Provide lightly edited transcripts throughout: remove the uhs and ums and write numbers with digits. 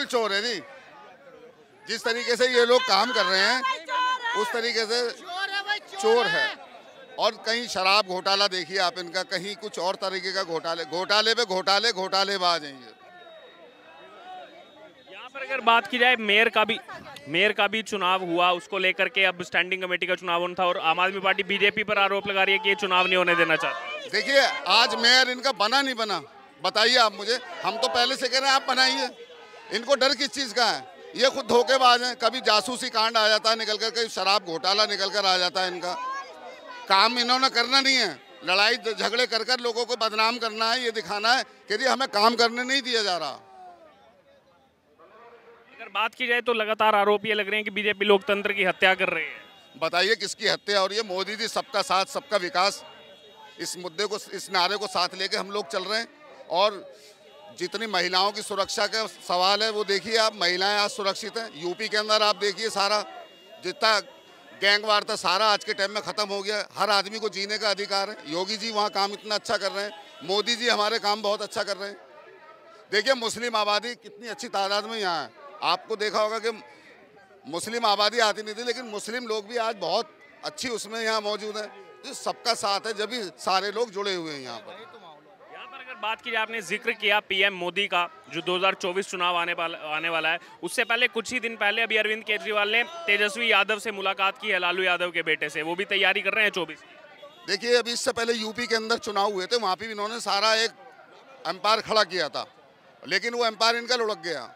चोर है जी। जिस तरीके से ये लोग काम कर रहे हैं उस तरीके से चोर है। और कहीं शराब घोटाला देखिए आप इनका, कहीं कुछ और तरीके का घोटाले पे घोटालेबाज हैं ये। यहाँ पर अगर बात की जाए मेयर का भी चुनाव हुआ, उसको लेकर के अब स्टैंडिंग कमेटी का चुनाव होना था और आम आदमी पार्टी बीजेपी पर आरोप लगा रही है कि ये चुनाव नहीं होने देना चाहती। देखिए आज मेयर इनका बना नहीं बना, बताइए आप मुझे। हम तो पहले से कह रहे हैं आप बनाइए। इनको डर किस चीज़ का है? ये खुद धोखेबाज हैं। कभी जासूसी कांड आ जाता है निकल कर, कभी शराब घोटाला निकल कर आ जाता है। इनका काम इन्होंने करना नहीं है, लड़ाई झगड़े कर कर लोगों को बदनाम करना है, ये दिखाना है कि जी हमें काम करने नहीं दिया जा रहा। अगर बात की जाए तो लगातार आरोप ये लग रहे हैं कि बीजेपी लोकतंत्र की हत्या कर रही है। बताइए किसकी हत्या हो रही है? मोदी जी सबका साथ सबका विकास, इस मुद्दे को, इस नारे को साथ लेके हम लोग चल रहे हैं। और जितनी महिलाओं की सुरक्षा का सवाल है वो देखिए आप, महिलाएं आज सुरक्षित हैं। यूपी के अंदर आप देखिए सारा जितना गैंगवार था सारा आज के टाइम में ख़त्म हो गया। हर आदमी को जीने का अधिकार है। योगी जी वहाँ काम इतना अच्छा कर रहे हैं, मोदी जी हमारे काम बहुत अच्छा कर रहे हैं। देखिए मुस्लिम आबादी कितनी अच्छी तादाद में यहाँ है। आपको देखा होगा कि मुस्लिम आबादी आती नहीं थी, लेकिन मुस्लिम लोग भी आज बहुत अच्छी उसमें यहाँ मौजूद हैं। जो सबका साथ है, जब भी सारे लोग जुड़े हुए हैं यहाँ पर। अगर बात की जाए, आपने जिक्र किया पीएम मोदी का, जो 2024 चुनाव आने वाला है, उससे पहले कुछ ही दिन पहले अभी अरविंद केजरीवाल ने तेजस्वी यादव से मुलाकात की है, लालू यादव के बेटे से। वो भी तैयारी कर रहे हैं 24। देखिए अभी इससे पहले यूपी के अंदर चुनाव हुए थे, वहाँ पे भी इन्होंने सारा एक एम्पायर खड़ा किया था, लेकिन वो एम्पायर इनका लुढ़क गया।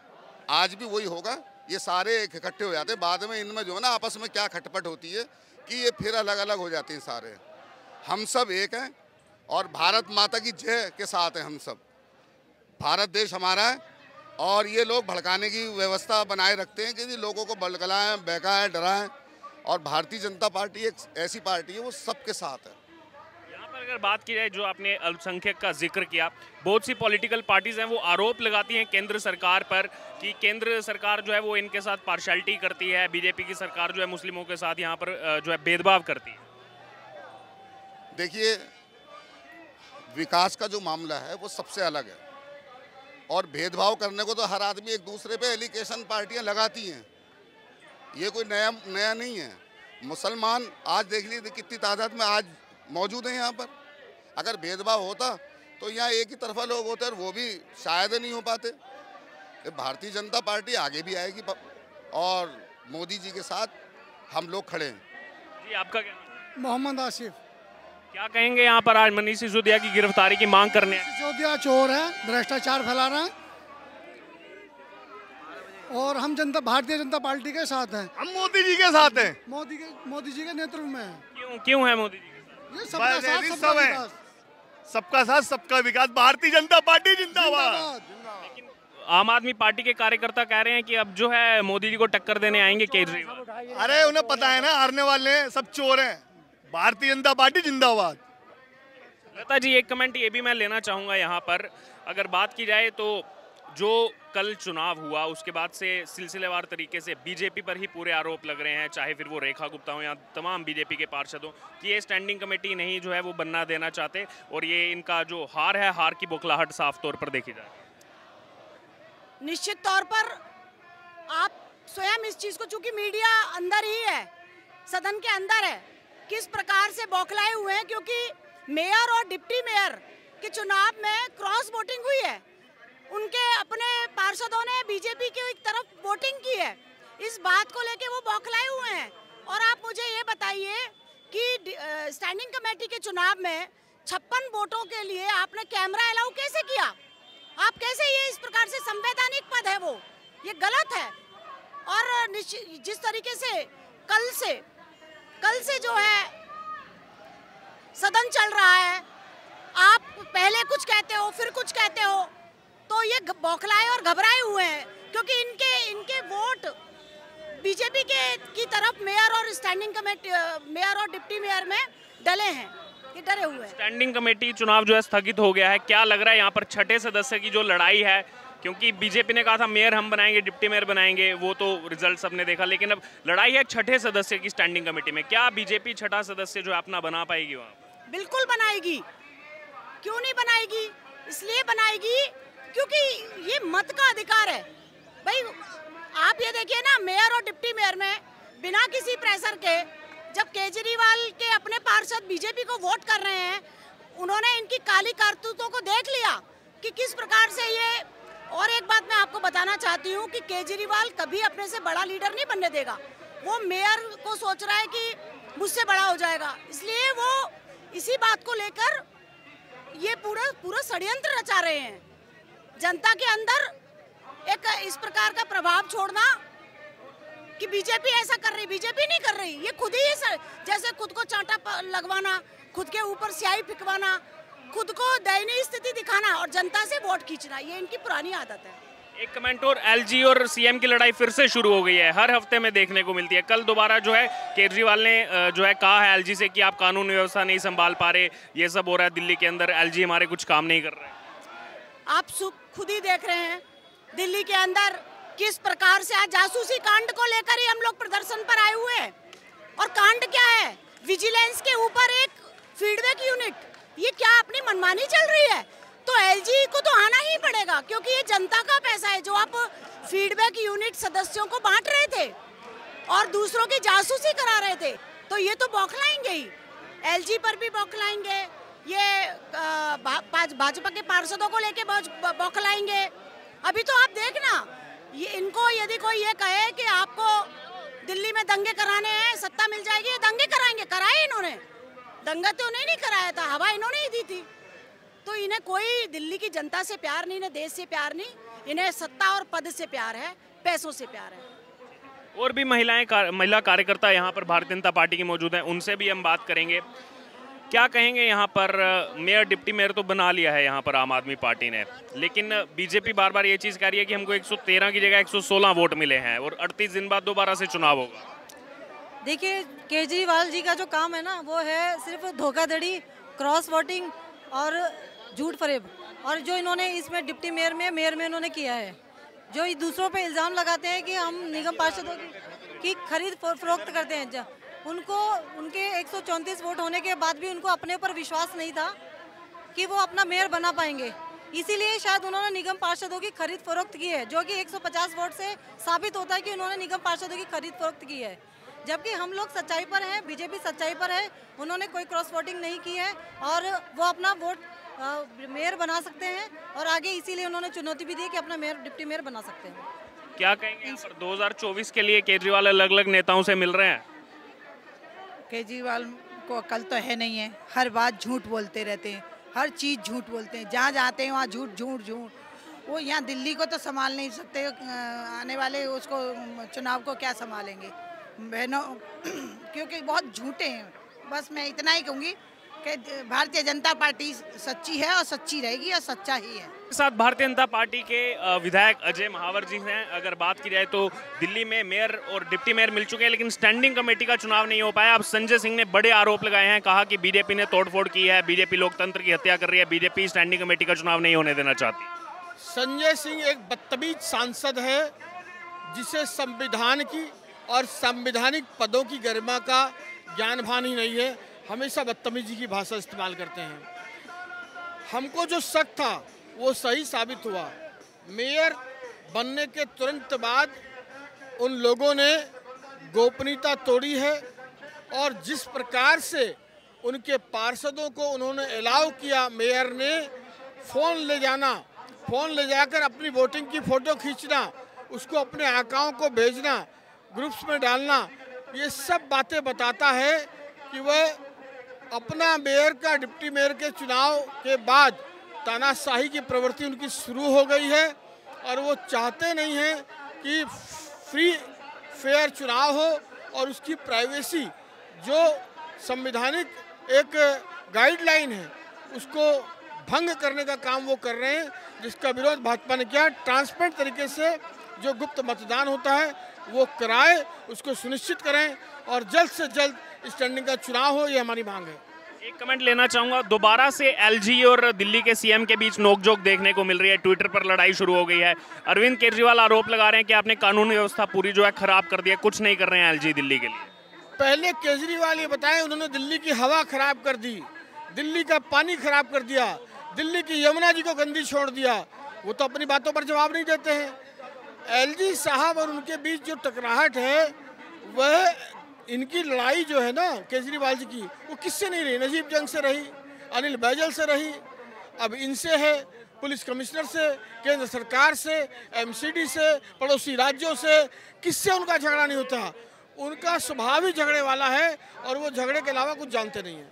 आज भी वही होगा, ये सारे इकट्ठे हो जाते हैं। बाद में इनमें जो है ना आपस में क्या खटपट होती है कि ये फिर अलग अलग हो जाते हैं सारे। हम सब एक हैं और भारत माता की जय के साथ हैं हम सब। भारत देश हमारा है और ये लोग भड़काने की व्यवस्था बनाए रखते हैं कि जी लोगों को बलगलाएं, बहकाएं, डराएं। और भारतीय जनता पार्टी एक ऐसी पार्टी है वो सबके साथ है। यहाँ पर अगर बात की जाए, जो आपने अल्पसंख्यक का जिक्र किया, बहुत सी पॉलिटिकल पार्टीज हैं वो आरोप लगाती हैं केंद्र सरकार पर कि केंद्र सरकार जो है वो इनके साथ पार्शलिटी करती है, बीजेपी की सरकार जो है मुस्लिमों के साथ यहाँ पर जो है भेदभाव करती है। देखिए विकास का जो मामला है वो सबसे अलग है और भेदभाव करने को तो हर आदमी एक दूसरे पे एलिगेशन पार्टियां लगाती हैं। ये कोई नया नहीं है। मुसलमान आज देख लीजिए कितनी तादाद में आज मौजूद हैं यहाँ पर। अगर भेदभाव होता तो यहाँ एक ही तरफा लोग होते और वो भी शायद नहीं हो पाते। भारतीय जनता पार्टी आगे भी आएगी और मोदी जी के साथ हम लोग खड़े हैं। जी आपका क्या? मोहम्मद आसिफ। क्या कहेंगे यहाँ पर आज मनीष सिसोदिया की गिरफ्तारी की मांग करने? सिसोदिया चोर है, भ्रष्टाचार फैला रहा है और हम भारतीय जनता पार्टी के साथ हैं। हम मोदी जी के साथ हैं। मोदी जी के नेतृत्व में है। क्यों है मोदी जी के साथ? ये सबका साथ सबका विकास। सबका साथ सबका विकास, भारतीय जनता पार्टी जिंदाबाद। लेकिन आम आदमी पार्टी के कार्यकर्ता कह रहे हैं कि अब जो है मोदी जी को टक्कर देने आएंगे केजरीवाल। अरे उन्हें पता है ना हारने वाले सब चोर हैं। भारतीय जनता पार्टी जिंदाबाद। लता जी एक कमेंट ये भी मैं लेना चाहूँगा यहाँ पर। अगर बात की जाए तो जो कल चुनाव हुआ उसके बाद से सिलसिलेवार तरीके से बीजेपी पर ही पूरे आरोप लग रहे हैं, चाहे फिर वो रेखा गुप्ता हो या तमाम बीजेपी के पार्षदों कि ये स्टैंडिंग कमेटी नहीं जो है वो बनना देना चाहते और ये इनका जो हार है, हार की बौखलाहट साफ तौर पर देखी जाए। निश्चित तौर पर आप स्वयं इस चीज़ को, चूंकि मीडिया अंदर ही है, सदन के अंदर है, किस प्रकार से बौखलाए हुए हैं, क्योंकि मेयर और डिप्टी मेयर के चुनाव में क्रॉस वोटिंग हुई है। उनके अपने पार्षदों ने बीजेपी की एक तरफ वोटिंग की है। इस बात को लेके वो बौखलाए हुए हैं। और आप मुझे ये बताइए कि स्टैंडिंग कमेटी के चुनाव में 56 वोटों के लिए आपने कैमरा अलाउ कैसे किया? आप कैसे, ये इस प्रकार से संवैधानिक पद है वो, ये गलत है। और जिस तरीके से कल से जो है सदन चल रहा है, आप पहले कुछ कहते हो फिर कुछ कहते हो, तो ये बौखलाए और घबराए हुए हैं क्योंकि इनके वोट बीजेपी की तरफ मेयर और स्टैंडिंग कमेटी, मेयर और डिप्टी मेयर में डले हैं, ये डरे हुए हैं। स्टैंडिंग कमेटी चुनाव जो है स्थगित हो गया है। क्या लग रहा है यहाँ पर छठे सदस्य की जो लड़ाई है, क्योंकि बीजेपी ने कहा था मेयर हम बनाएंगे, डिप्टी मेयर बनाएंगे, वो तो रिजल्ट सबने देखा, लेकिन अब लड़ाई है छठे सदस्य की स्टैंडिंग कमेटी में। क्या बीजेपी छठा सदस्य जो है अपना बना पाएगी वहाँ? बिल्कुल बनाएगी। क्यों नहीं बनाएगी? इसलिए बनाएगी क्योंकि ये मत का अधिकार है। भाई आप ये देखिए ना, मेयर और डिप्टी मेयर में बिना किसी प्रेशर के जब केजरीवाल के अपने पार्षद बीजेपी को वोट कर रहे हैं, उन्होंने इनकी काली कारतूतों को देख लिया कि किस प्रकार से ये। और एक बात मैं आपको बताना चाहती हूँ कि केजरीवाल कभी अपने से बड़ा लीडर नहीं बनने देगा। वो मेयर को सोच रहा है कि मुझसे बड़ा हो जाएगा, इसलिए वो इसी बात को लेकर ये पूरा षड्यंत्र रचा रहे हैं। जनता के अंदर एक इस प्रकार का प्रभाव छोड़ना कि बीजेपी ऐसा कर रही, बीजेपी नहीं कर रही, ये खुद ही जैसे खुद को चांटा लगवाना, खुद के ऊपर स्याही फिकवाना, खुद को दयनीय स्थिति दिखाना और जनता से वोट खींचना, ये इनकी पुरानी आदत है। एक कमेंट और, एलजी और सीएम की लड़ाई फिर से शुरू हो गई है, हर हफ्ते में देखने को मिलती है। कल दोबारा जो है केजरीवाल ने जो है कहा है एलजी से कि आप कानून व्यवस्था नहीं संभाल पा रहे, ये सब हो रहा है दिल्ली के अंदर, एलजी हमारे कुछ काम नहीं कर रहे हैं। आप खुद ही देख रहे हैं दिल्ली के अंदर किस प्रकार से आज जासूसी कांड को लेकर ही हम लोग प्रदर्शन पर आए हुए हैं। और कांड क्या है? विजिलेंस के ऊपर एक फीडबैक यूनिट, ये क्या अपनी मनमानी चल रही है? तो एलजी को तो आना ही पड़ेगा, क्योंकि ये जनता का पैसा है जो आप फीडबैक यूनिट सदस्यों को बांट रहे थे और दूसरों की जासूसी करा रहे थे, तो ये तो बौखलाएंगे ही, एलजी पर भी बौखलाएंगे, ये भाजपा के पार्षदों को लेके बौखलाएंगे। अभी तो आप देखना, ये इनको यदि कोई ये कहे कि आपको दिल्ली में दंगे कराने हैं, सत्ता मिल जाएगी, ये दंगे कराएंगे, कराए इन्होंने। दंगा तो उन्हें नहीं कराया था, हवा इन्होंने ही दी थी। तो इन्हें कोई दिल्ली की जनता से प्यार नहीं, इन्हें देश से प्यार नहीं, इन्हें सत्ता और पद से प्यार है, पैसों से प्यार है। और भी महिला कार्यकर्ता यहाँ पर भारतीय जनता पार्टी की मौजूद हैं, उनसे भी हम बात करेंगे। क्या कहेंगे यहाँ पर? मेयर डिप्टी मेयर तो बना लिया है यहाँ पर आम आदमी पार्टी ने, लेकिन बीजेपी बार बार ये चीज़ कह रही है कि हमको 113 की जगह 116 वोट मिले हैं और 38 दिन बाद दोबारा से चुनाव होगा। देखिए, केजरीवाल जी का जो काम है ना, वो है सिर्फ धोखाधड़ी, क्रॉस वोटिंग और झूठ फरेब। और जो इन्होंने इसमें डिप्टी मेयर में इन्होंने किया है, जो दूसरों पे इल्ज़ाम लगाते हैं कि हम निगम पार्षदों की खरीद फरोख्त करते हैं, उनको उनके 134 वोट होने के बाद भी उनको अपने ऊपर विश्वास नहीं था कि वो अपना मेयर बना पाएंगे, इसीलिए शायद उन्होंने निगम पार्षदों की खरीद फरोख्त की है, जो कि 150 वोट से साबित होता है कि उन्होंने निगम पार्षदों की खरीद फरोख्त की है। जबकि हम लोग सच्चाई पर हैं, बीजेपी सच्चाई पर है, उन्होंने कोई क्रॉस वोटिंग नहीं की है और वो अपना वोट मेयर बना सकते हैं और आगे इसीलिए उन्होंने चुनौती भी दी कि अपना मेयर डिप्टी मेयर बना सकते हैं। क्या कहेंगे यहाँ पर 2024 के लिए केजरीवाल अलग अलग नेताओं से मिल रहे हैं? केजरीवाल को अकल तो है नहीं है, हर बात झूठ बोलते रहते हैं, हर चीज़ झूठ बोलते हैं, जहाँ जाते हैं वहाँ झूठ झूठ झूठ। वो यहाँ दिल्ली को तो संभाल नहीं सकते, आने वाले उसको चुनाव को क्या संभालेंगे बहनों, क्योंकि बहुत झूठे हैं। बस मैं इतना ही कहूँगी कि भारतीय जनता पार्टी सच्ची है और सच्ची रहेगी और सच्चा ही है। साथ भारतीय जनता पार्टी के विधायक अजय महावर जी हैं। अगर बात की जाए तो दिल्ली में मेयर और डिप्टी मेयर मिल चुके हैं, लेकिन स्टैंडिंग कमेटी का चुनाव नहीं हो पाया। अब संजय सिंह ने बड़े आरोप लगाए हैं, कहा कि बीजेपी ने तोड़फोड़ की है, बीजेपी लोकतंत्र की हत्या कर रही है, बीजेपी स्टैंडिंग कमेटी का चुनाव नहीं होने देना चाहती। संजय सिंह एक बदतमीज सांसद है, जिसे संविधान की और संवैधानिक पदों की गरिमा का ज्ञान भान ही नहीं है, हमेशा बदतमीजी की भाषा इस्तेमाल करते हैं। हमको जो शक था वो सही साबित हुआ। मेयर बनने के तुरंत बाद उन लोगों ने गोपनीयता तोड़ी है और जिस प्रकार से उनके पार्षदों को उन्होंने अलाउ किया, मेयर ने फ़ोन ले जाना, फ़ोन ले जाकर अपनी वोटिंग की फ़ोटो खींचना, उसको अपने आकाओं को भेजना, ग्रुप्स में डालना, ये सब बातें बताता है कि वह अपना मेयर का डिप्टी मेयर के चुनाव के बाद तानाशाही की प्रवृत्ति उनकी शुरू हो गई है और वो चाहते नहीं हैं कि फ्री फेयर चुनाव हो और उसकी प्राइवेसी जो संवैधानिक एक गाइडलाइन है उसको भंग करने का काम वो कर रहे हैं, जिसका विरोध भाजपा ने किया। ट्रांसपेरेंट तरीके से जो गुप्त मतदान होता है वो कराए, उसको सुनिश्चित करें और जल्द से जल्द स्टैंडिंग का चुनाव हो, ये हमारी मांग है। एक कमेंट लेना चाहूंगा, दोबारा से एलजी और दिल्ली के सीएम के बीच नोकझोंक देखने को मिल रही है, ट्विटर पर लड़ाई शुरू हो गई है। अरविंद केजरीवाल आरोप लगा रहे हैं कि आपने कानून व्यवस्था पूरी जो है खराब कर दिया, कुछ नहीं कर रहे हैं एलजी दिल्ली के लिए। पहले केजरीवाल ये बताएं, उन्होंने दिल्ली की हवा खराब कर दी, दिल्ली का पानी खराब कर दिया, दिल्ली की यमुना जी को गंदी छोड़ दिया। वो तो अपनी बातों पर जवाब नहीं देते हैं। एलजी साहब और उनके बीच जो टकराहट है, वह इनकी लड़ाई जो है ना केजरीवाल जी की, वो किससे नहीं रही? नजीब जंग से रही, अनिल बैजल से रही, अब इनसे है, पुलिस कमिश्नर से, केंद्र सरकार से, एमसीडी से, पड़ोसी राज्यों से। किससे उनका झगड़ा नहीं होता? उनका स्वभाव ही झगड़े वाला है और वो झगड़े के अलावा कुछ जानते नहीं हैं।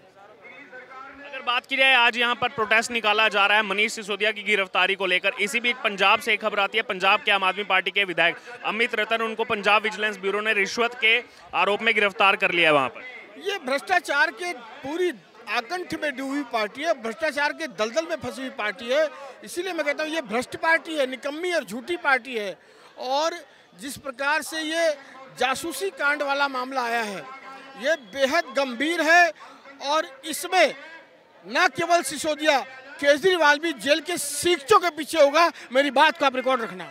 अगर बात की जाए, आज यहाँ पर प्रोटेस्ट निकाला जा रहा है मनीष सिसोदिया की गिरफ्तारी को लेकर। इसी बीच पंजाब से एक खबर आती है, पंजाब के आम आदमी पार्टी के विधायक अमित रतन, उनको पंजाब विजिलेंस ब्यूरो ने रिश्वत के आरोप में गिरफ्तार कर लिया है वहाँ पर। ये भ्रष्टाचार के पूरी आकंठ में डूबी हुई पार्टी है, भ्रष्टाचार के दलदल में फंसी हुई पार्टी है। इसीलिए मैं कहता हूँ ये भ्रष्ट पार्टी है, निकम्मी और झूठी पार्टी है। और जिस प्रकार से ये जासूसी कांड वाला मामला आया है, ये बेहद गंभीर है। और इसमें न केवल सिसोदिया, केजरीवाल भी जेल के सीखचों के पीछे होगा। मेरी बात को आप रिकॉर्ड रखना।